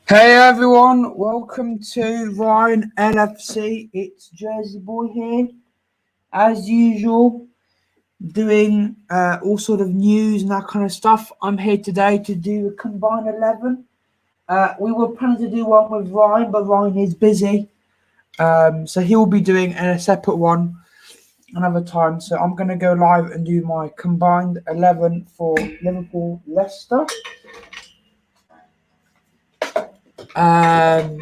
Hey everyone, welcome to Ryan LFC. It's Jersey Boy here, as usual, doing all sort of news and that kind of stuff. I'm here today to do a combined 11. We were planning to do one with Ryan, but Ryan is busy, so he'll be doing a separate one another time. So I'm going to go live and do my combined 11 for Liverpool Leicester. Um,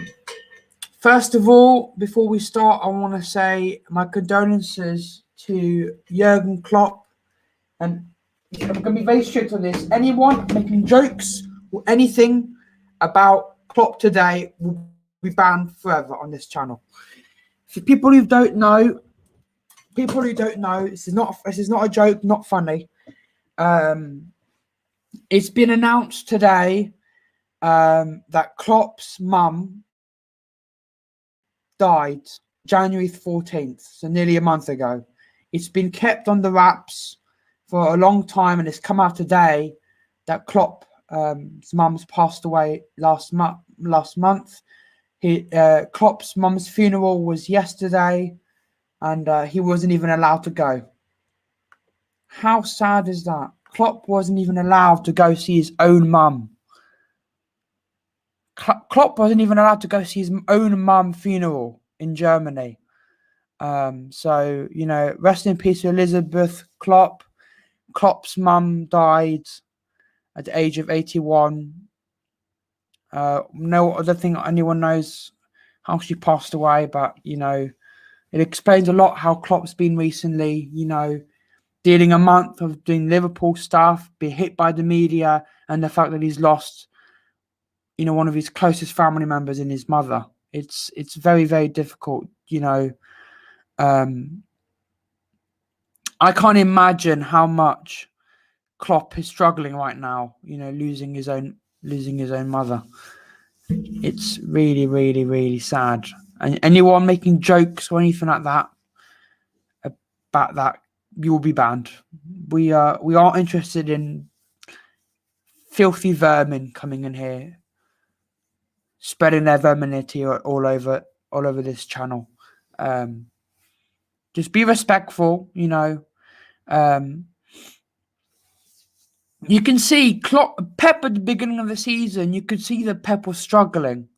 First of all, before we start, I want to say my condolences to Jurgen Klopp. And I'm going to be very strict on this. Anyone making jokes or anything about Klopp today will be banned forever on this channel. For people who don't know, this is not a joke, not funny. It's been announced today that Klopp's mum died January 14th, so nearly a month ago. It's been kept on the wraps for a long time, and it's come out today that Klopp's mum's passed away last month. Klopp's mum's funeral was yesterday, and he wasn't even allowed to go. How sad is that? Klopp wasn't even allowed to go see his own mum. Klopp wasn't even allowed to go see his own mum funeral in Germany. So, rest in peace to Elizabeth Klopp. Klopp's mum died at the age of 81. No other thing anyone knows how she passed away, but, it explains a lot how Klopp's been recently, dealing a month of doing Liverpool stuff, being hit by the media, and the fact that he's lost one of his closest family members in his mother. It's very, very difficult, I can't imagine how much Klopp is struggling right now, losing his own mother. It's really, really, really sad. And anyone making jokes or anything like that about that, you will be banned. We aren't interested in filthy vermin coming in here, spreading their verminity all over this channel. Just be respectful, You can see Pep at the beginning of the season. You could see that Pep was struggling.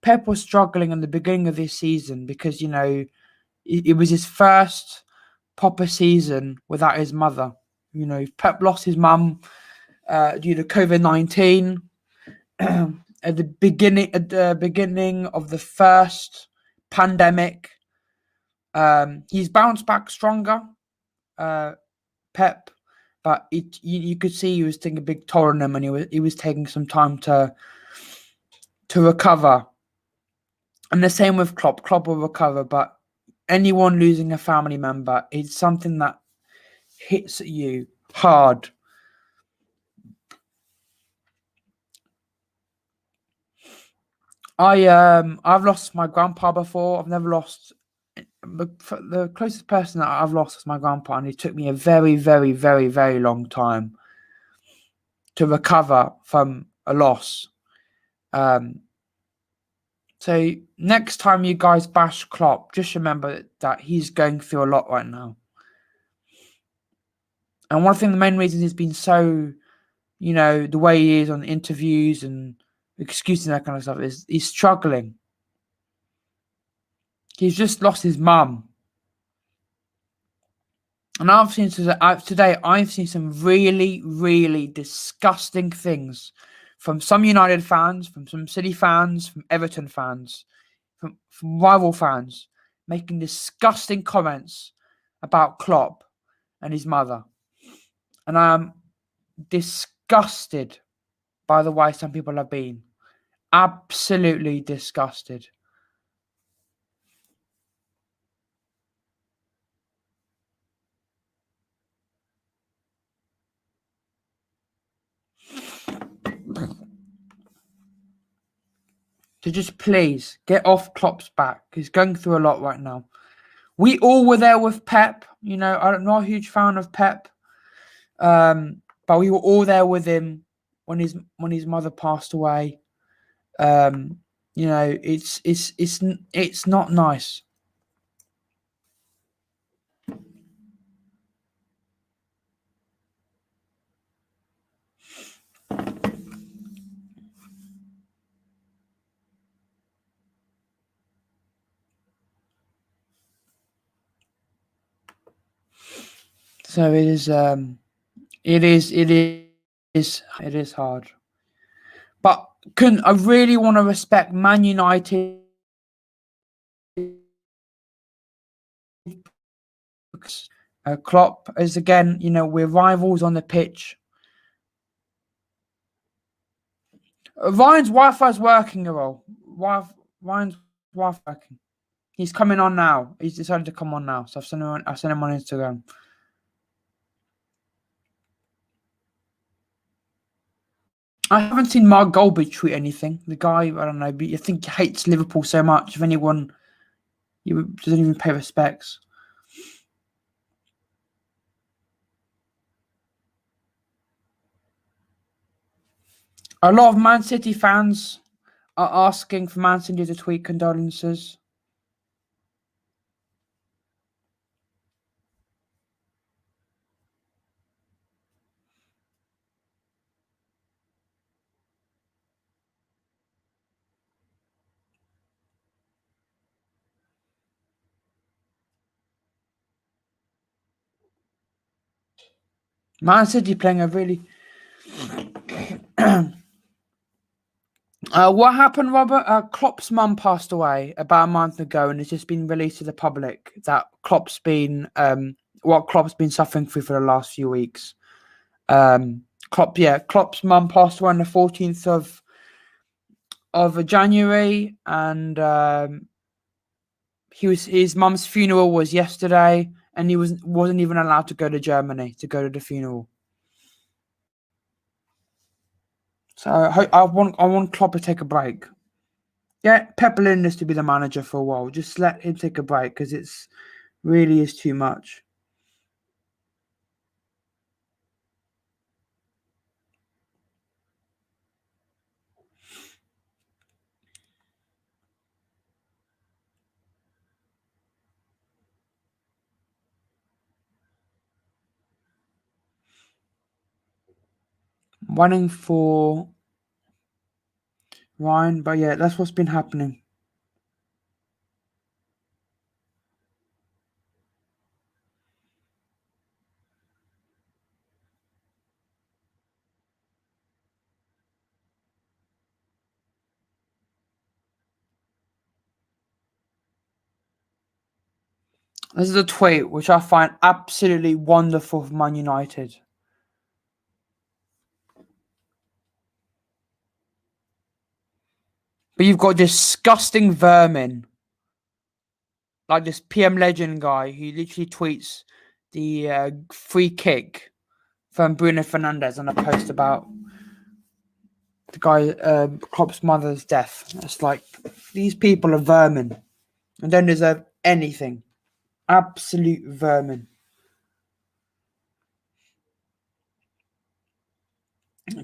Pep was struggling in the beginning of this season because, it was his first proper season without his mother. Pep lost his mum due to COVID-19 at the beginning of the first pandemic. He's bounced back stronger, Pep, but you could see he was taking a big toll on him, and he was taking some time to recover. And the same with Klopp. Klopp will recover, but anyone losing a family member is something that hits at you hard. I've lost my grandpa before. I've never lost the closest person that I've lost is my grandpa, and it took me a very, very, very, very long time to recover from a loss. So next time you guys bash Klopp, just remember that he's going through a lot right now. And one thing, the main reason he's been so, the way he is on interviews and excuses and that kind of stuff is he's struggling. He's just lost his mum. And I've seen some really, really disgusting things from some United fans, from some City fans, from Everton fans, from rival fans, making disgusting comments about Klopp and his mother. And I am disgusted by the way some people have been. Absolutely disgusted. So just please get off Klopp's back. He's going through a lot right now. We all were there with Pep. I'm not a huge fan of Pep, but we were all there with him when his mother passed away. You know, it's not nice. So it is. It is hard. But I really want to respect Man United. Klopp is again, you know, we're rivals on the pitch. Ryan's Wi-Fi's working, Errol. Ryan's Wi-Fi working. He's coming on now. He's decided to come on now. So I've sent him on Instagram. I haven't seen Mark Goldbridge tweet anything. The guy, I don't know, but I think he hates Liverpool so much. If anyone, he doesn't even pay respects. A lot of Man City fans are asking for Man City to tweet condolences. Man City playing a really... what happened, Robert? Klopp's mum passed away about a month ago, and it's just been released to the public that Klopp's been what Klopp's been suffering through for the last few weeks. Klopp's mum passed away on the 14th of January, and his mum's funeral was yesterday, and he wasn't even allowed to go to Germany to go to the funeral. So I want Klopp to take a break. Get Pep Linders to be the manager for a while. Just let him take a break because it's really is too much. Running for Ryan, but yeah, that's what's been happening. This is a tweet which I find absolutely wonderful for Man United. But you've got disgusting vermin like this PM Legend guy who literally tweets the free kick from Bruno Fernandes on a post about the guy Klopp's mother's death. It's like these people are vermin and don't deserve anything. Absolute vermin.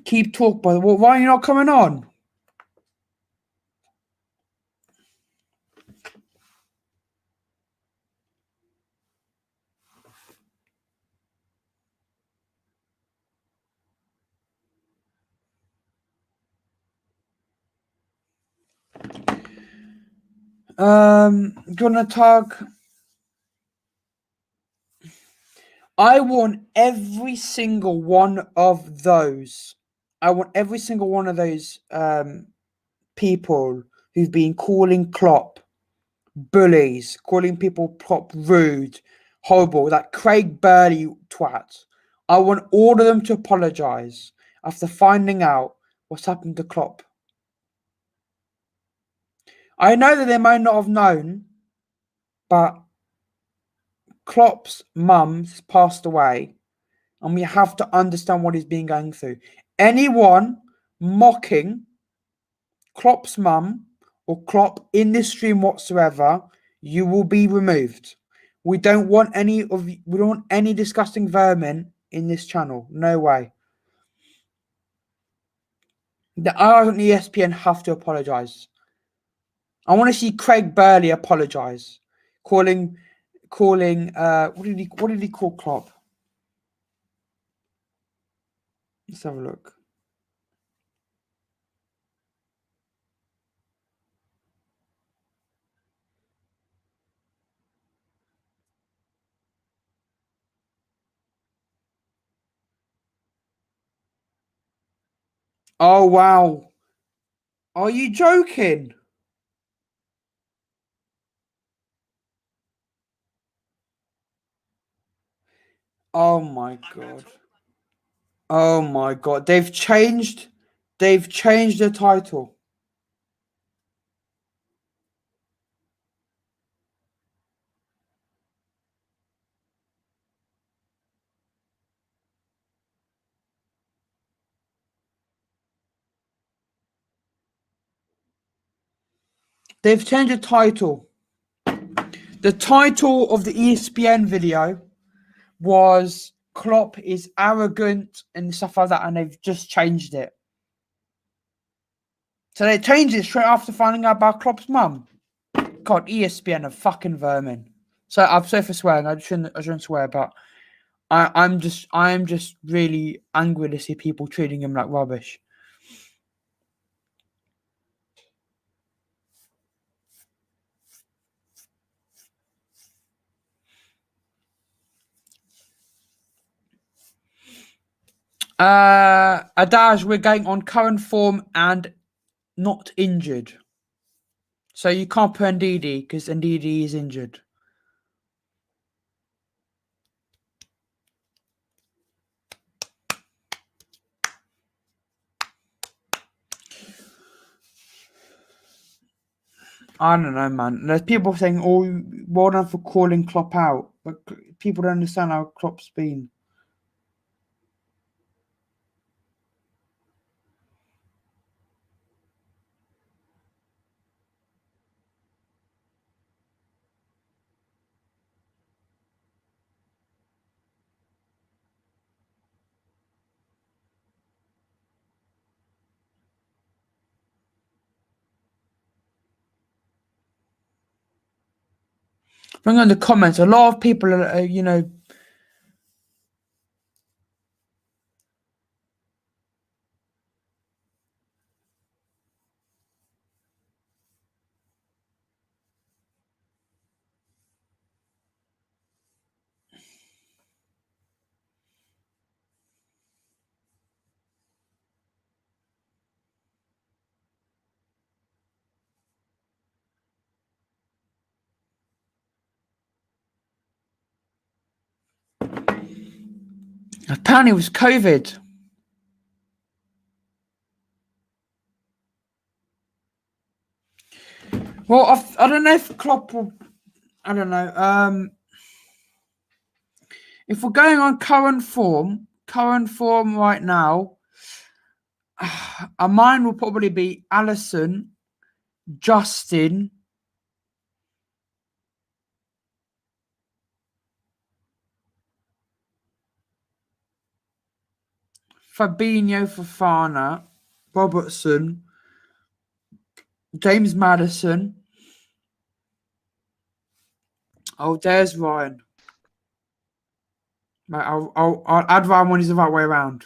Keep talk, by the way. Why are you not coming on? Gonna talk. I want every single one of those. I want every single one of those people who've been calling Klopp bullies, calling people Klopp rude, horrible, that Craig Burley twat. I want all of them to apologise after finding out what's happened to Klopp. I know that they might not have known, but Klopp's mum's passed away, and we have to understand what he's been going through. Anyone mocking Klopp's mum or Klopp in this stream whatsoever, you will be removed. We don't want any disgusting vermin in this channel. No way. The owners on ESPN have to apologise. I want to see Craig Burley apologise, calling what did he call Klopp? Let's have a look. Oh wow. Are you joking? Oh my god. Oh my god. They've changed the title. They've changed the title. The title of the ESPN video was Klopp is arrogant and stuff like that, and they've just changed it. So they changed it straight after finding out about Klopp's mum. God, ESPN are fucking vermin. So I'm sorry for swearing. I shouldn't swear, but I'm just really angry to see people treating him like rubbish. Adaj, we're going on current form and not injured. So you can't put Ndidi because Ndidi is injured. I don't know, man. There's people saying, "Oh, well done for calling Klopp out," but people don't understand how Klopp's been. Bring on the comments. A lot of people are, apparently it was COVID. Well, I don't know if Klopp will. I don't know. If we're going on current form right now, mine will probably be Alisson, Justin, Fabinho, Fofana, Robertson, James Maddison. Oh, there's Ryan. Right, I'll add Ryan when he's the right way around.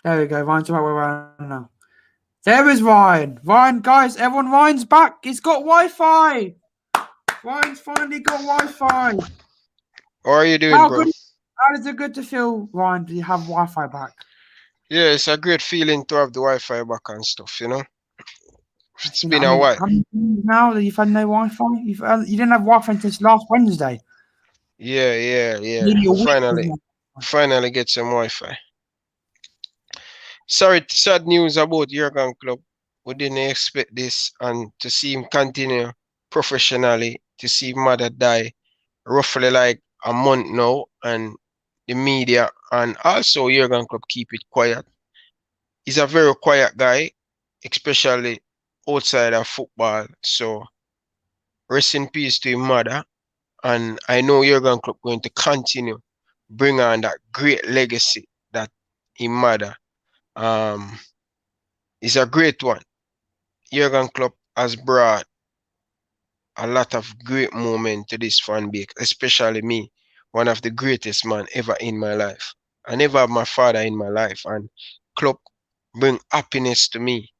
There we go. Ryan's the right way around now. There is Ryan. Ryan, guys, everyone, Ryan's back. He's got Wi-Fi. Ryan's finally got Wi-Fi. How are you doing, bro? How is it good to feel, Ryan? Do you have Wi-Fi back? Yeah, it's a great feeling to have the Wi-Fi back and stuff, you know? It's been a while. How many days now that you've had no Wi-Fi? You didn't have Wi-Fi since last Wednesday. Yeah. Nearly a week. Finally get some Wi-Fi. Sorry, sad news about Jurgen Klopp. We didn't expect this, and to see him continue professionally, to see mother die roughly like a month now, and the media and also Jurgen Klopp keep it quiet. He's a very quiet guy, especially outside of football. So rest in peace to his mother. And I know Jurgen Klopp going to continue bring on that great legacy that his mother is a great one. Jurgen Klopp has brought a lot of great moment to this fan base, especially me, one of the greatest man ever in my life. I never had my father in my life, and Klopp bring happiness to me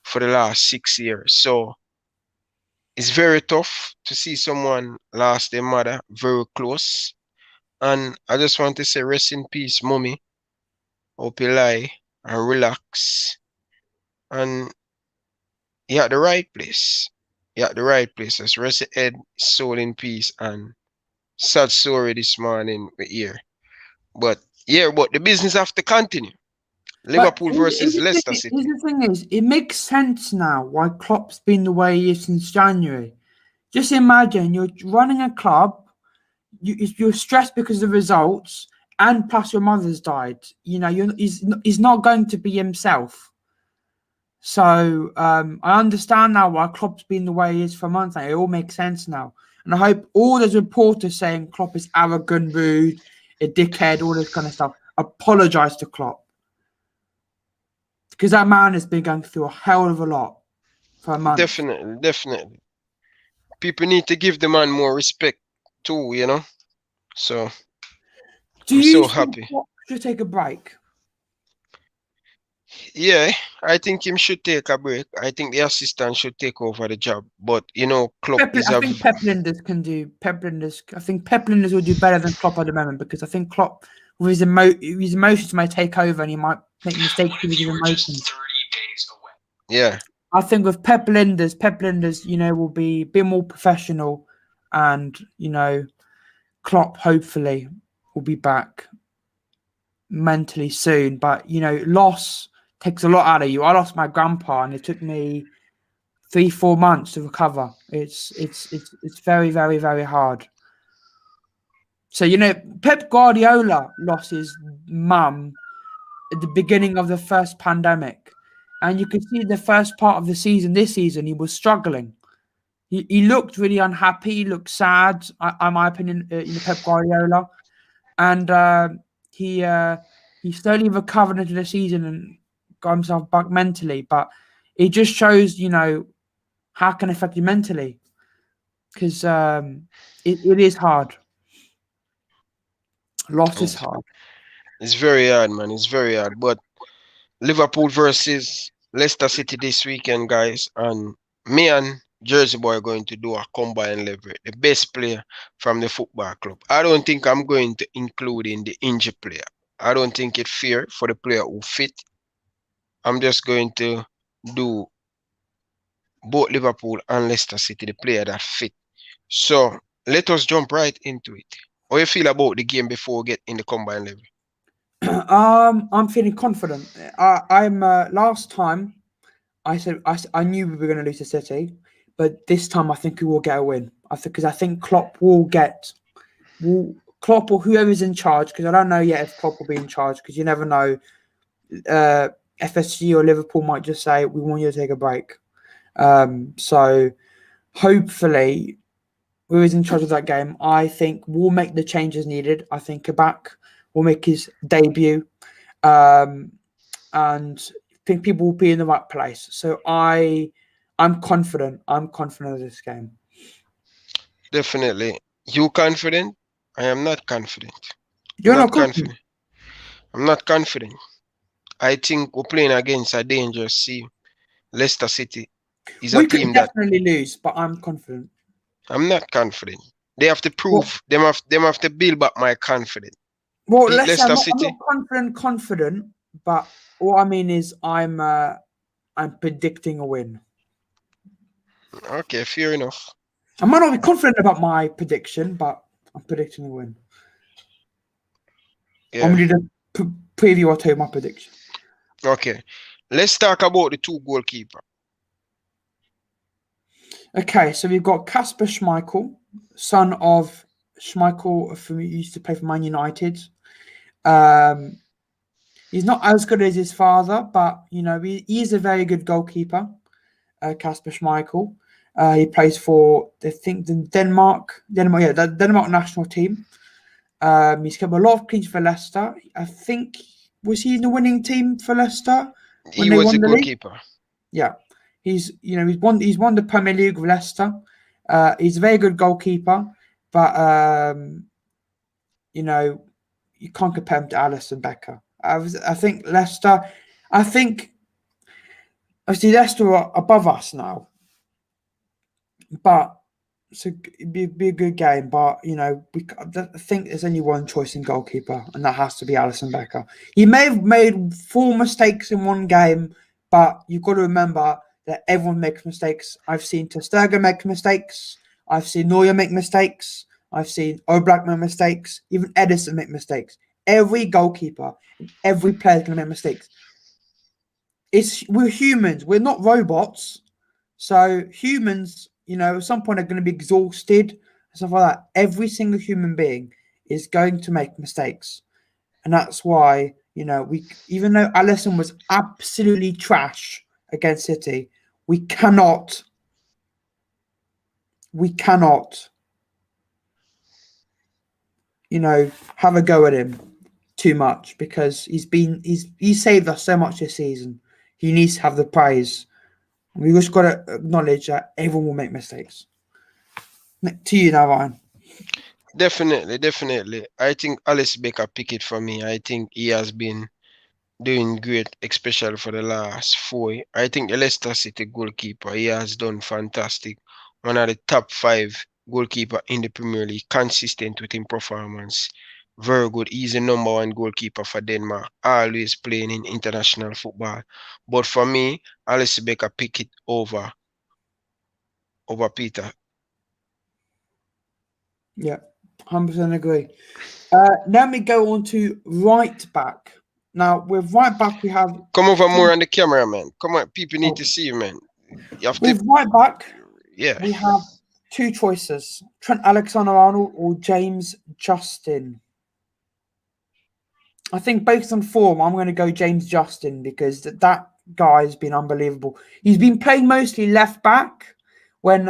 for the last 6 years. So it's very tough to see someone lost their mother very close. And I just want to say rest in peace, mommy. Hope you lie and relax. And you're at the right place. You're at the right place. Just rest your head, soul in peace. And sad story this morning we hear. But yeah, but the business have to continue. But Liverpool versus Leicester City. the thing is, it makes sense now why Klopp's been the way he is since January. Just imagine you're running a club, you're stressed because of the results, and plus your mother's died. You know, he's not going to be himself. So I understand now why Klopp's been the way he is for months now. It all makes sense now. And I hope all those reporters saying Klopp is arrogant, rude, a dickhead, all this kind of stuff, apologise to Klopp. Because that man has been going through a hell of a lot for a month. Definitely, definitely. People need to give the man more respect too, you know. So Do I'm you so think happy. Klopp should take a break? Yeah, I think him should take a break. I think the assistant should take over the job. But you know, Klopp is I a think Pep Linders can do. I think Pep Linders will do better than Klopp at the moment because I think Klopp, with his emotions, may take over and he might make mistakes with his emotions. yeah, I think with Pep Linders, you know, will be a bit more professional, and you know, Klopp hopefully will be back mentally soon. But you know, loss takes a lot out of you. I lost my grandpa, and it took me 3-4 months to recover. It's very, very, very hard. So you know, Pep Guardiola lost his mum at the beginning of the first pandemic, and you could see the first part of the season. This season, he was struggling. He looked really unhappy. He looked sad. In my opinion, you know, Pep Guardiola, and he slowly recovered into the season and got himself back mentally. But it just shows, you know, how it can affect you mentally because it is hard. Loss is it's, hard. it's very hard, man. It's very hard. But Liverpool versus Leicester City this weekend, guys, and me and Jersey Boy are going to do a combined level. The best player from the football club. I don't think I'm going to include in the injured player. I don't think it's fair for the player who fit. I'm just going to do both Liverpool and Leicester City, the player that fit. So let us jump right into it. How you feel about the game before we get in the combined level? I'm feeling confident. I'm last time I said I knew we were going to lose to City, but this time I think we will get a win. I think Klopp Klopp or whoever's in charge, because I don't know yet if Klopp will be in charge because you never know. FSG or Liverpool might just say we want you to take a break. So hopefully, whoever's in charge of that game, I think we'll make the changes needed. I think Kabak will make his debut, and I think people will be in the right place. So I'm confident. I'm confident of this game. Definitely. You confident? I am not confident. I'm You're not not confident. confident. I'm not confident. I think we're playing against a dangerous team. Leicester City is a We could team that definitely lose, but I'm confident. I'm not confident. They have to Well, prove them have to build back my confidence. well, Beat let's say Leicester I'm not City. confident, but what I mean is I'm predicting a win. Okay, fair enough. I might not be confident about my prediction, but I'm predicting a win. I'm Yeah. going to do the preview or tell you my prediction. Okay. Let's talk about the two goalkeeper. Okay, so we've got Kasper Schmeichel, son of Schmeichel, who used to play for Man United. He's not as good as his father, but you know he is a very good goalkeeper. Kasper Schmeichel. He plays for I think the Denmark, the Denmark national team. He's kept a lot of cleans for Leicester. I think was he in the winning team for Leicester He was a goalkeeper. Yeah, he's won the Premier League with Leicester. He's a very good goalkeeper, but you can't compare him to Alisson Becker. I think Leicester. I think obviously Leicester are above us now, but it'd be a good game. But I think there's only one choice in goalkeeper, and that has to be Alisson Becker. He may have made 4 mistakes in one game, but you've got to remember that everyone makes mistakes. I've seen Ter Stegen make mistakes. I've seen Neuer make mistakes. I've seen Oblak make mistakes. Even Edison make mistakes. Every goalkeeper, every player is going to make mistakes. We're humans. We're not robots. So humans, at some point are going to be exhausted and stuff like that. Every single human being is going to make mistakes. And that's why, even though Alisson was absolutely trash against City, we cannot have a go at him too much, because he's saved us so much this season. He needs to have the praise. We just got to acknowledge that everyone will make mistakes. To you now, Ryan. Definitely. I think Alisson Becker pick it for me. I think he has been doing great, especially for the last 4. I think the Leicester City goalkeeper, he has done fantastic. One of the top 5 goalkeeper in the Premier League, consistent with his performance. Very good. He's the number 1 goalkeeper for Denmark, always playing in international football. But for me, Alisson Becker pick it over Peter. Yeah, 100% agree. Then we go on to right back. Now, with right back, we have... Come over more on the camera, man. Come on, people need to see you, man. You have with right back, yeah, we have 2 choices. Trent Alexander-Arnold or James Justin. I think based on form, I'm going to go James Justin, because that guy's been unbelievable. He's been playing mostly left back when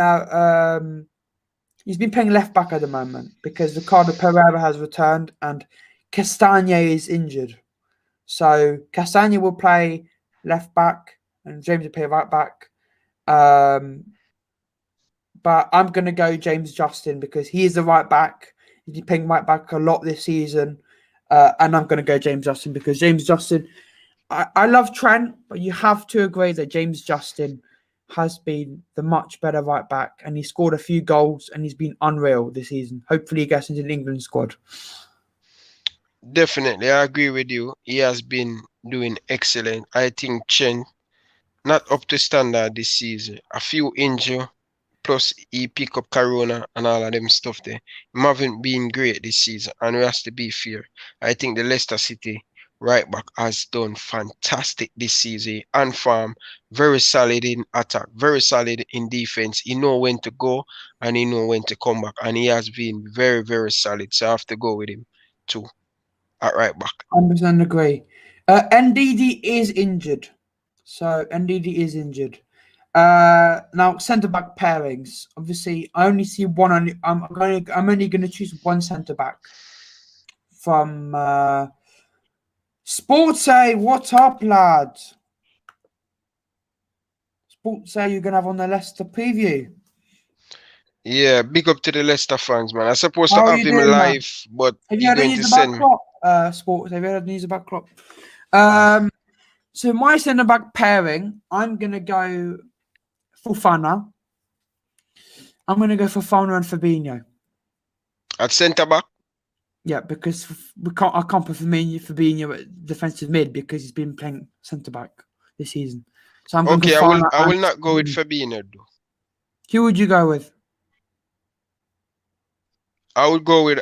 he's been playing left back at the moment, because Ricardo Pereira has returned and Castagne is injured. So Castagne will play left back and James will play right back. But I'm going to go James Justin, because he is the right back. He's been playing right back a lot this season. And I'm going to go James Justin, because James Justin, I love Trent, but you have to agree that James Justin has been the much better right back, and he scored a few goals and he's been unreal this season. Hopefully he gets into the England squad. Definitely, I agree with you. He has been doing excellent. I think Chen, not up to standard this season. A few injury, plus he pick up Corona and all of them stuff there. He haven't been great this season, and we have to be fair. I think the Leicester City right back has done fantastic this season. On form, very solid in attack, very solid in defense. He know when to go and he know when to come back, and he has been very, very solid. So I have to go with him too at right back. 100% agree. NDD is injured. Now, centre back pairings. Obviously, I only see one. I'm only going to choose one centre back from Sports A. What up, lad? Sports A, you're going to have on the Leicester preview. Yeah, big up to the Leicester fans, man. I'm supposed How to are have you him doing, live, man? but Have you he's heard going any to news about send me. Klopp? Sports, have you heard news about Klopp? So my centre back pairing, I'm going to go Fofana. I'm going to go for Fofana and Fabinho. At centre back? Yeah, because I can't put Fabinho at defensive mid, because he's been playing centre back this season. So I'm going Okay, for I will not go with Fabinho though. Who would you go with? I would go with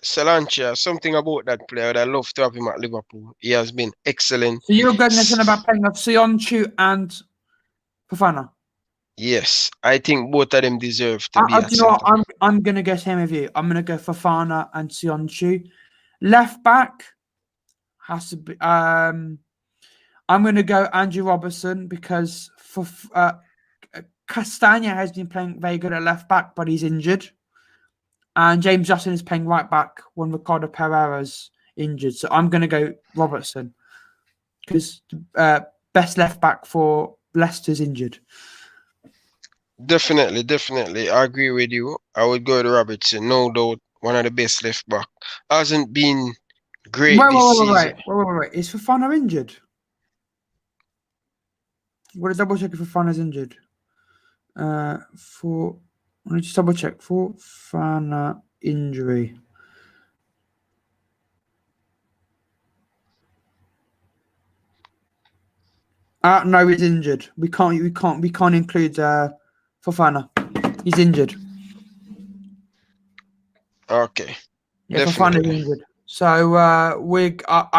Solanke. Something about that player. I love to have him at Liverpool. He has been excellent. So you're going to about playing of Sionchu and Fofana? Yes, I think both of them deserve to be at centre. I'm going to go same with you. I'm going to go Fofana and Sionchu. Left back has to be. I'm going to go Andrew Robertson, because for Castagna has been playing very good at left back, but he's injured. And James Justin is playing right back when Ricardo Pereira's injured. So I'm going to go Robertson, because best left back for Leicester's injured. Definitely. I agree with you. I would go to Robertson, no doubt. One of the best left back. Hasn't been great this season. Wait. Is Fofana injured? What is double check if Fofana's injured? Let me just double check for Fofana injury. No, he's injured. We can't include Fofana. He's injured. Okay. Yeah, Fofana's injured. So I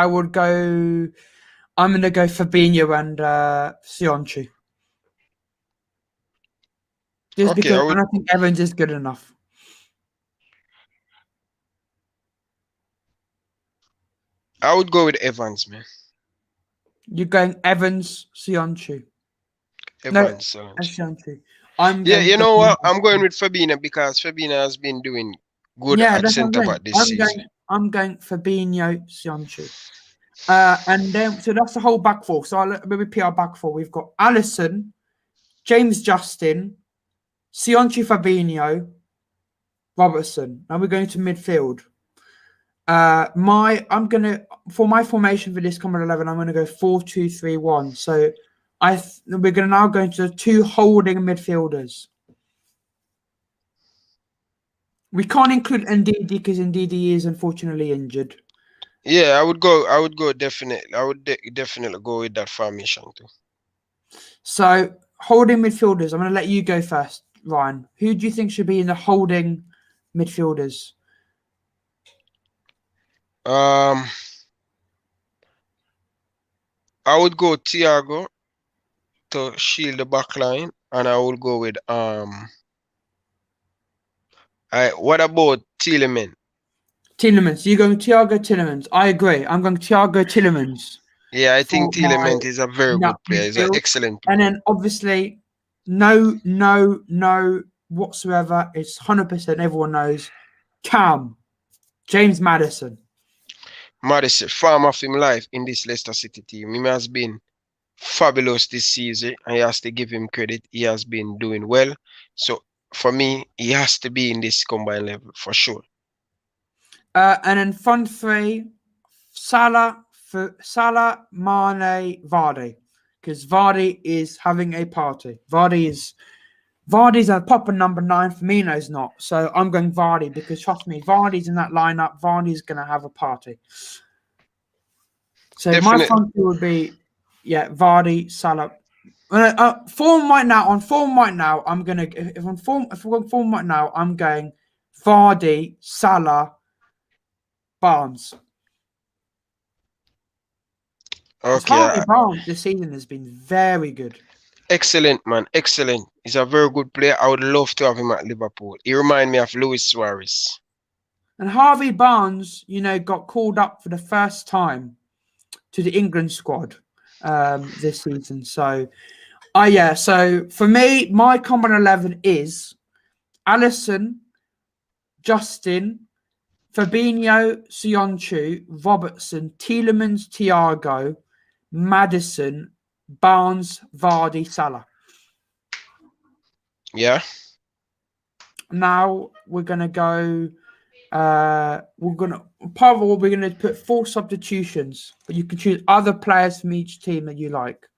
would go. I'm gonna go Fabinho and Sionchu. Just because I don't think Evans is good enough. I would go with Evans, man. You're going Evans, Sionchu. Evans, no, Sionchu. You know what? I'm going with Fabinho because Fabinho has been doing good at centre back this season. I'm going Fabinho, Sionchu. And then so that's the whole back four. So I'll repeat our back four. We've got Alisson, James Justin, Sionchu, Fabinho, Robertson. Now we're going to midfield. For my formation for this common 11, I'm gonna go 4-2-3-1. So we're gonna now go into the two holding midfielders. We can't include Ndidi because Ndidi is unfortunately injured. Yeah, I would go definitely. I would definitely go with that formation too. So holding midfielders, I'm gonna let you go first, Ryan. Who do you think should be in the holding midfielders? I would go Thiago to shield the back line, and I would go with what about Tielemans? Tielemans. You're going Thiago Tielemans. I agree. I'm going Thiago Tielemans. Yeah, I think Tielemans is a very good player. He's an excellent player. And then obviously, no whatsoever. It's 100%. Everyone knows. James Maddison. Farm of him life in this Leicester City team. He has been fabulous this season. I has to give him credit. He has been doing well. So for me, he has to be in this combined level for sure. And then front three, Salah, Mane, Vardy, because Vardy is having a party. Vardy's a proper number 9. Firmino's not. So I'm going Vardy because trust me, Vardy's in that lineup. Vardy's gonna have a party. So my front three would be Vardy, Salah. Form right now. I'm gonna if we're on form right now, I'm going Vardy, Salah, Barnes. Okay. Harvey Barnes this season has been very good. Excellent, man. Excellent. He's a very good player. I would love to have him at Liverpool. He reminds me of Luis Suarez. And Harvey Barnes, got called up for the first time to the England squad this season. So, So for me, my common 11 is Alisson, Justin, Fabinho, Sionchu, Robertson, Tielemans, Thiago, Maddison, Barnes, Vardy, Salah. Yeah. Now we're gonna go. We're gonna put 4 substitutions, but you can choose other players from each team that you like.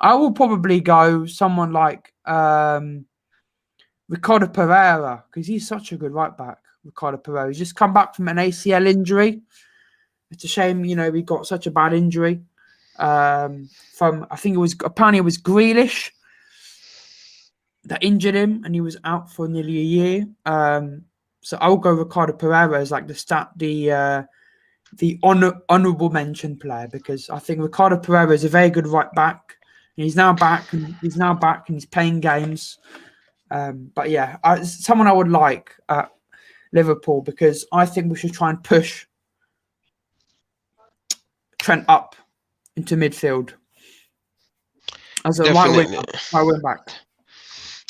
I will probably go someone like Ricardo Pereira because he's such a good right back. Ricardo Pereira. He's just come back from an ACL injury. It's a shame, we got such a bad injury. Apparently it was Grealish that injured him, and he was out for nearly a year. So I'll go Ricardo Pereira as like the honourable mention player because I think Ricardo Pereira is a very good right back. And he's now back and he's playing games. But yeah, someone I would like at Liverpool because I think we should try and push Trent up into midfield as a right wing back.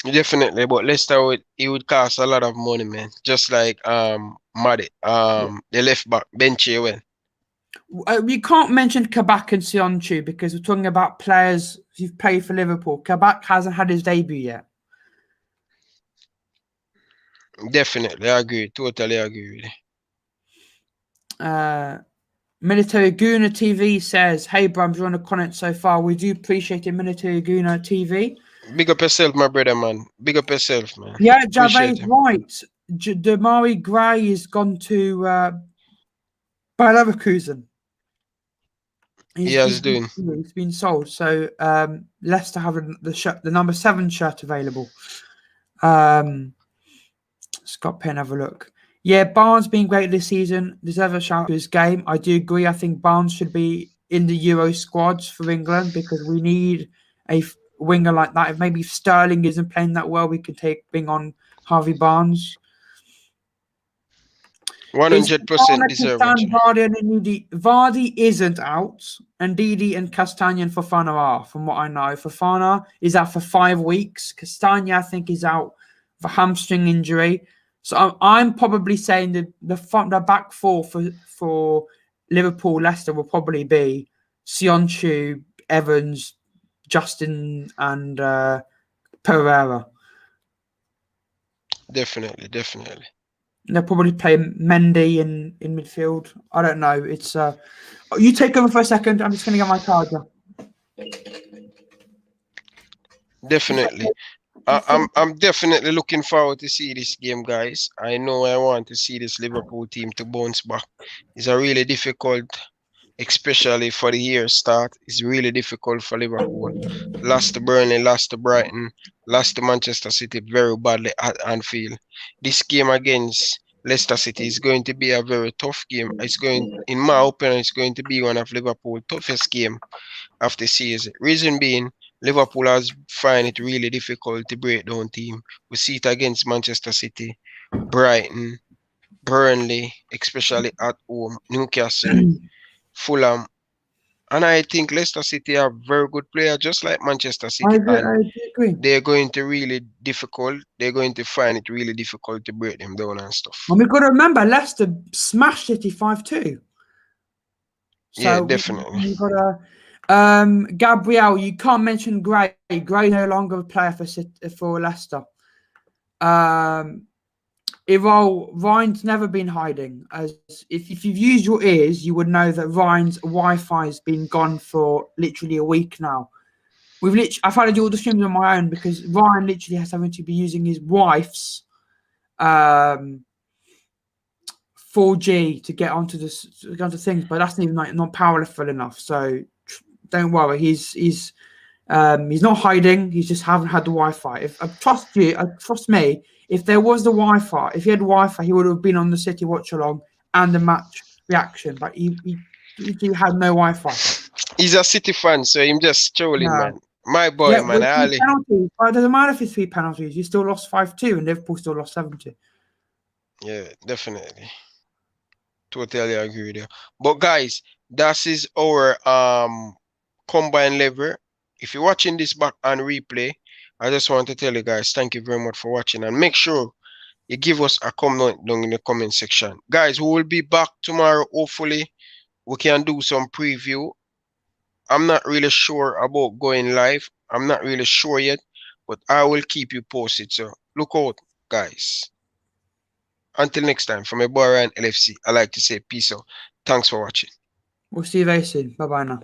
Definitely, but Leicester would cost a lot of money, man. Just like Maddy, the left back Ben Chilwell. We can't mention Kabak and Sionchu because we're talking about players who've played for Liverpool. Kabak hasn't had his debut yet. Definitely, I agree. Totally agree with you. Military Guna TV says, "Hey, bro, I'm enjoying the content so far. We do appreciate it, Military Guna TV." Big up yourself, my brother, man. Big up yourself, man. Yeah, Appreciate Jave's him. right. Damari Gray has gone to Bayer Leverkusen. He's been sold. So Leicester have the number 7 shirt available. Scott Penn, have a look. Yeah, Barnes been great this season. Deserves a shout to his game. I do agree. I think Barnes should be in the Euro squads for England because we need a winger like that. If maybe Sterling isn't playing that well, we could bring on Harvey Barnes. 100% deserve it. Vardy isn't out, and Didi and Castagna and Fofana are, from what I know. Fofana is out for 5 weeks. Castagna, I think, is out for hamstring injury. So I'm probably saying that the back four for Liverpool, Leicester will probably be Sionchu, Evans, Justin, and Pereira. Definitely. They'll probably play Mendy in midfield. I don't know. It's you take over for a second. I'm just going to get my charger. Definitely. I'm definitely looking forward to see this game, guys. I know I want to see this Liverpool team to bounce back. It's a really difficult, especially for the year start. It's really difficult for Liverpool. Lost to Burnley, lost to Brighton, lost to Manchester City very badly at Anfield. This game against Leicester City is going to be a very tough game. In my opinion, it's going to be one of Liverpool's toughest game of the season. Reason being, Liverpool has find it really difficult to break down team. We see it against Manchester City, Brighton, Burnley, especially at home, Newcastle, Fulham. And I think Leicester City are very good player, just like Manchester City. I agree. They're going to They're going to find it really difficult to break them down and stuff. And we've got to remember, Leicester smashed City 5-2. So yeah, definitely. We've got to. Gabriel, you can't mention Gray. Gray no longer a player for Leicester. Ryan's never been hiding. As if you've used your ears, you would know that Ryan's Wi-Fi has been gone for literally a week now. I've had to do all the streams on my own because Ryan literally has having to be using his wife's 4G to get onto things, but that's even not powerful enough. So don't worry, he's not hiding. He just haven't had the Wi-Fi. If I trust me. If there was the Wi-Fi, if he had Wi-Fi, he would have been on the City watch along and the match reaction. But he had no Wi-Fi. He's a City fan, so I'm just strolling, man. My boy, yeah, man. Ali. It doesn't matter if it's 3 penalties. You still lost 5-2, and Liverpool still lost 7-2. Yeah, definitely. Totally agree with you. But guys, that is our combined level. If you're watching this back on replay, I just want to tell you guys, thank you very much for watching, and make sure you give us a comment down in the comment section. Guys, we will be back tomorrow. Hopefully, we can do some preview. I'm not really sure about going live. I'm not really sure yet, but I will keep you posted. So look out, guys. Until next time, from my boy Ryan LFC, I like to say peace out. Thanks for watching. We'll see you very soon. Bye-bye now.